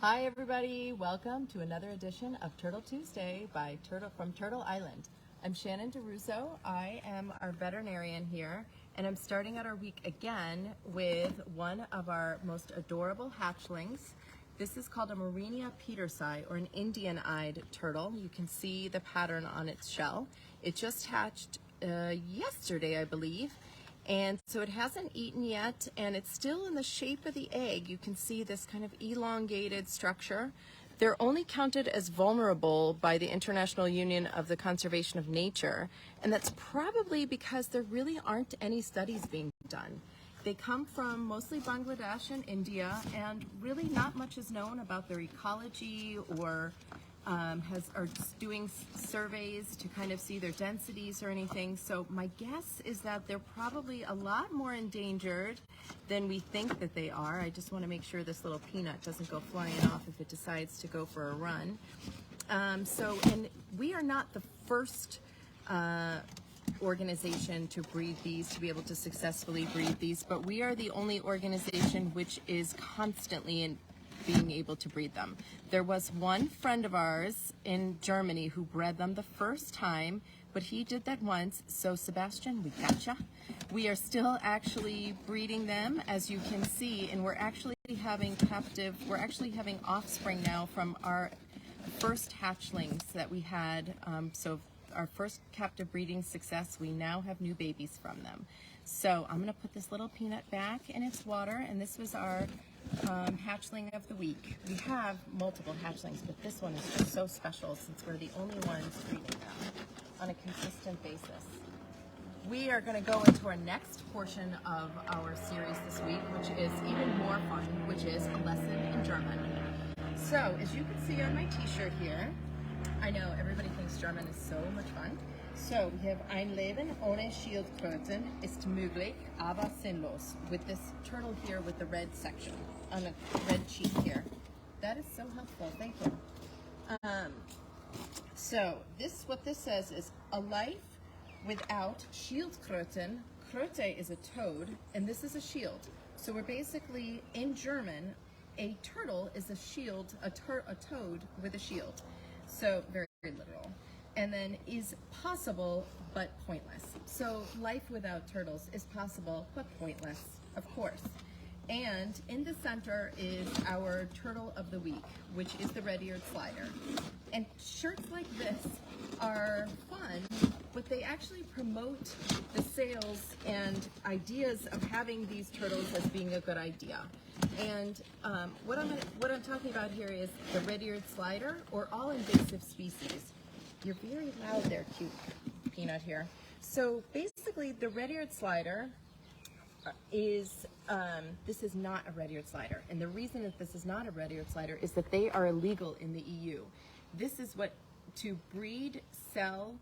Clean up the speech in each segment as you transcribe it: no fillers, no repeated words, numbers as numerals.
Hi everybody, welcome to another edition of Turtle Tuesday from Turtle Island. I'm Shannon DeRusso. I am our veterinarian here, and I'm starting out our week again with one of our most adorable hatchlings. This is called a Maurenia petersi, or an Indian-eyed turtle. You can see the pattern on its shell. It just hatched yesterday, I believe. And so it hasn't eaten yet, and it's still in the shape of the egg. You can see this kind of elongated structure. They're only counted as vulnerable by the International Union of the Conservation of Nature, and that's probably because there really aren't any studies being done. They come from mostly Bangladesh and India, and really not much is known about their ecology or are doing surveys to kind of see their densities or anything. So my guess is that they're probably a lot more endangered than we think that they are. I just want to make sure this little peanut doesn't go flying off if it decides to go for a run. And we are not the first organization to breed these, to be able to successfully breed these, but we are the only organization which is constantly being able to breed them. There was one friend of ours in Germany who bred them the first time, but he did that once. So Sebastian, we gotcha. We are still actually breeding them, as you can see, and we're actually having offspring now from our first hatchlings that we had. So our first captive breeding success, we now have new babies from them. So I'm gonna put this little peanut back in its water, and this was our hatchling of the week. We have multiple hatchlings, but this one is just so special since we're the only ones breeding them on a consistent basis. We are going to go into our next portion of our series this week, which is even more fun, which is a lesson in German. So, as you can see on my t-shirt here, I know everybody thinks German is so much fun. So, we have Ein Leben ohne Schildkröten ist möglich, aber sinnlos. With this turtle here with the red section, on a red cheek here. That is so helpful, thank you. So, what this says is, a life without Schildkröten. Kröte is a toad, and this is a shield. So we're basically, in German, a turtle is a shield, a toad with a shield. So, very, very literal. And then is possible but pointless. So life without turtles is possible but pointless, of course. And in the center is our turtle of the week, which is the red-eared slider. And shirts like this are fun, but they actually promote the sales and ideas of having these turtles as being a good idea. And what I'm talking about here is the red-eared slider, or all invasive species. You're very loud there, cute peanut here. So basically, the red-eared slider is, this is not a red-eared slider. And the reason that this is not a red-eared slider is that they are illegal in the EU. This is what, to breed, sell,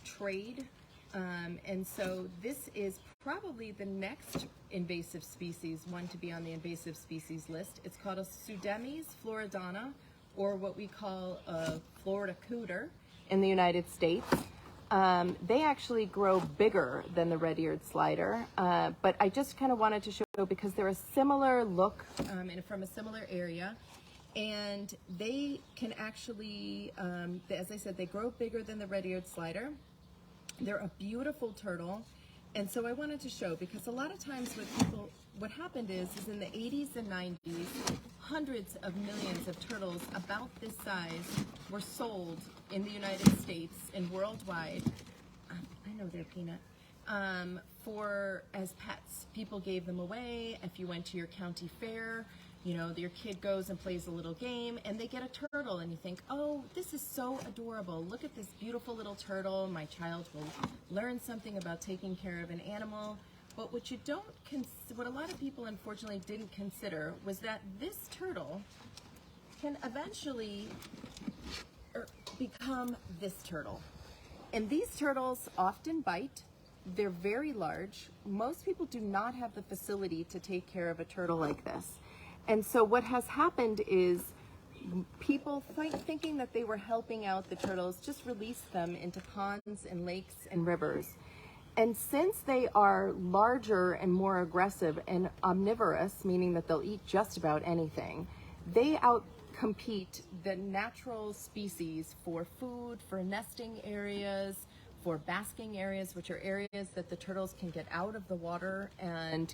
trade, and so this is probably the next invasive species, one to be on the invasive species list. It's called a Pseudemes floridana, or what we call a Florida cooter in the United States. They actually grow bigger than the red-eared slider, but I just kind of wanted to show, because they're a similar look and from a similar area, and they can actually, as I said, they grow bigger than the red-eared slider. They're a beautiful turtle, and so I wanted to show, because a lot of times what happened is in the 80s and 90s, hundreds of millions of turtles about this size were sold in the United States and worldwide. I know they're peanut. As pets. People gave them away. If you went to your county fair, you know, your kid goes and plays a little game and they get a turtle, and you think, oh, this is so adorable. Look at this beautiful little turtle. My child will learn something about taking care of an animal. But what what a lot of people unfortunately didn't consider was that this turtle can eventually become this turtle. And these turtles often bite. They're very large. Most people do not have the facility to take care of a turtle like this. And so what has happened is people, thinking that they were helping out the turtles, just released them into ponds and lakes and rivers. And since they are larger and more aggressive and omnivorous, meaning that they'll eat just about anything, they compete the natural species for food, for nesting areas, for basking areas, which are areas that the turtles can get out of the water and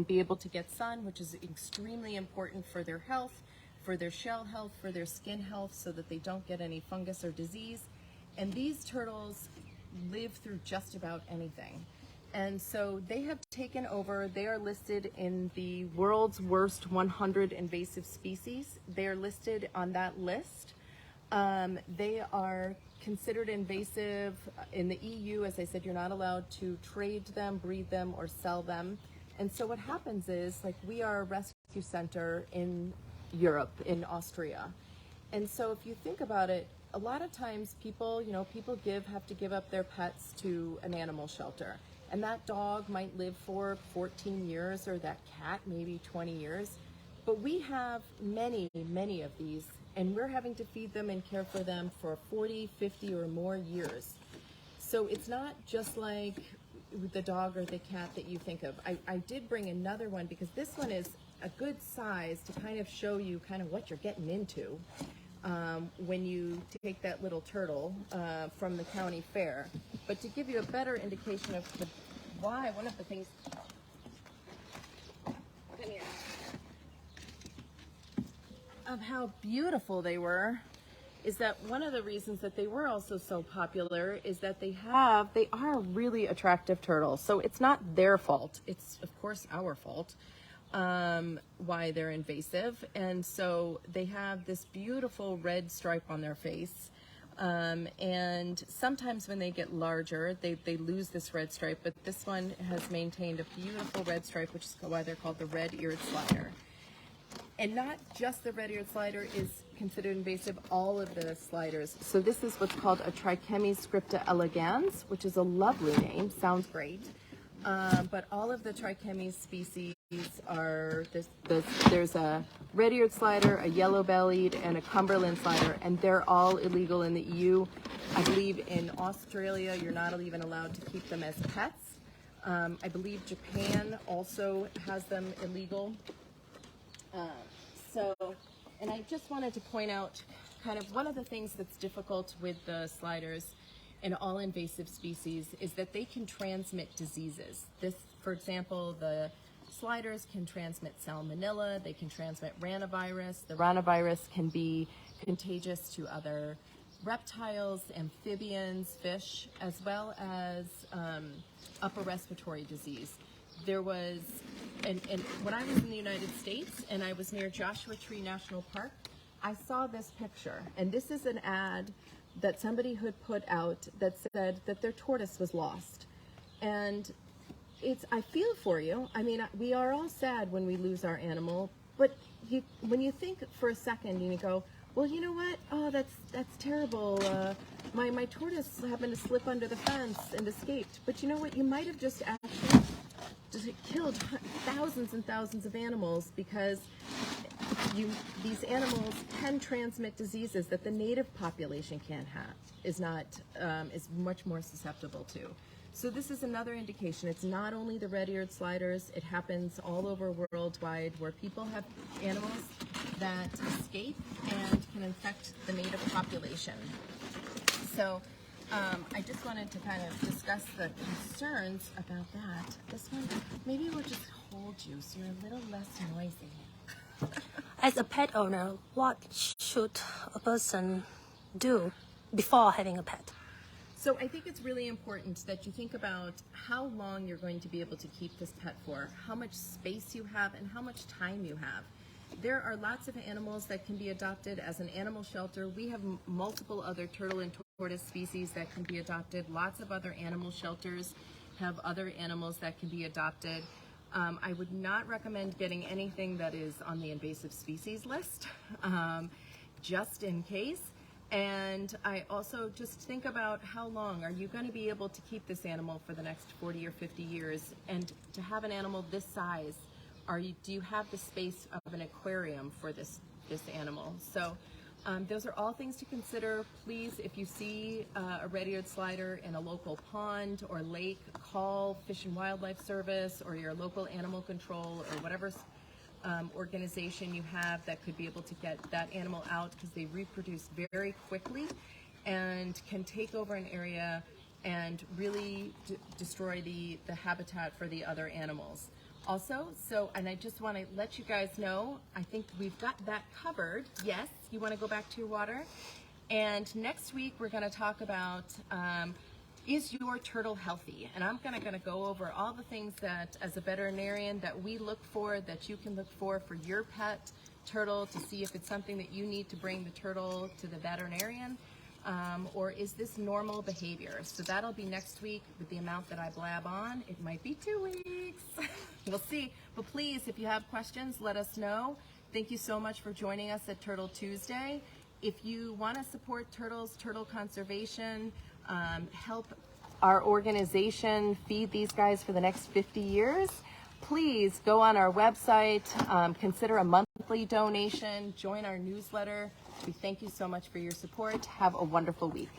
be able to get sun, which is extremely important for their health, for their shell health, for their skin health, so that they don't get any fungus or disease. And these turtles live through just about anything. And so they have taken over. They are listed in the world's worst 100 invasive species. They are listed on that list. They are considered invasive in the EU. As I said, you're not allowed to trade them, breed them, or sell them. And so what happens is, like, we are a rescue center in Europe, in Austria. And so if you think about it, a lot of times people have to give up their pets to an animal shelter. And that dog might live for 14 years, or that cat maybe 20 years. But we have many, many of these, and we're having to feed them and care for them for 40, 50 or more years. So it's not just like the dog or the cat that you think of. I did bring another one because this one is a good size to kind of show you kind of what you're getting into when you take that little turtle from the county fair. But to give you a better indication of why, one of the things, come here, of how beautiful they were, is that one of the reasons that they were also so popular is that they are really attractive turtles. So it's not their fault. It's, of course, our fault why they're invasive. And so they have this beautiful red stripe on their face. And sometimes when they get larger, they lose this red stripe, but this one has maintained a beautiful red stripe, which is why they're called the red-eared slider. And not just the red-eared slider is considered invasive, all of the sliders. So this is what's called a Trichemis scripta elegans, which is a lovely name, sounds great. But all of the Trichemis species are, there's a red-eared slider, a yellow-bellied, and a Cumberland slider, and they're all illegal in the EU. I believe in Australia, you're not even allowed to keep them as pets. I believe Japan also has them illegal. And I just wanted to point out kind of one of the things that's difficult with the sliders and all invasive species is that they can transmit diseases. This, for example, the sliders can transmit salmonella, they can transmit ranavirus. The ranavirus can be contagious to other reptiles, amphibians, fish, as well as upper respiratory disease. There was, and when I was in the United States and I was near Joshua Tree National Park, I saw this picture, and this is an ad that somebody had put out that said that their tortoise was lost. And I feel for you. I mean, we are all sad when we lose our animal, but when you think for a second and you go, well, you know what? Oh, that's terrible. My tortoise happened to slip under the fence and escaped. But you know what? You might have just actually killed thousands and thousands of animals because these animals can transmit diseases that the native population can't have, is much more susceptible to. So this is another indication. It's not only the red-eared sliders, it happens all over worldwide where people have animals that escape and can infect the native population. So I just wanted to kind of discuss the concerns about that. This one, maybe we'll just hold you so you're a little less noisy. As a pet owner, what should a person do before having a pet? So I think it's really important that you think about how long you're going to be able to keep this pet for, how much space you have, and how much time you have. There are lots of animals that can be adopted as an animal shelter. We have multiple other turtle and tortoise species that can be adopted. Lots of other animal shelters have other animals that can be adopted. I would not recommend getting anything that is on the invasive species list, just in case. And I also just think about how long are you going to be able to keep this animal for the next 40 or 50 years, and to have an animal this size, do you have the space of an aquarium for this animal? So those are all things to consider. Please, if you see a red-eared slider in a local pond or lake, call Fish and Wildlife Service or your local animal control or whatever organization you have that could be able to get that animal out, because they reproduce very quickly and can take over an area and really destroy the habitat for the other animals. Also, and I just want to let you guys know, I think we've got that covered. Yes, you want to go back to your water. And next week we're going to talk about is your turtle healthy? And I'm going to go over all the things that, as a veterinarian, that we look for, that you can look for your pet turtle, to see if it's something that you need to bring the turtle to the veterinarian, or is this normal behavior? So that'll be next week. With the amount that I blab on, it might be 2 weeks. We'll see. But please, if you have questions, let us know. Thank you so much for joining us at Turtle Tuesday. If you want to support turtles, turtle conservation, help our organization feed these guys for the next 50 years, please go on our website, consider a monthly donation, join our newsletter. We thank you so much for your support. Have a wonderful week.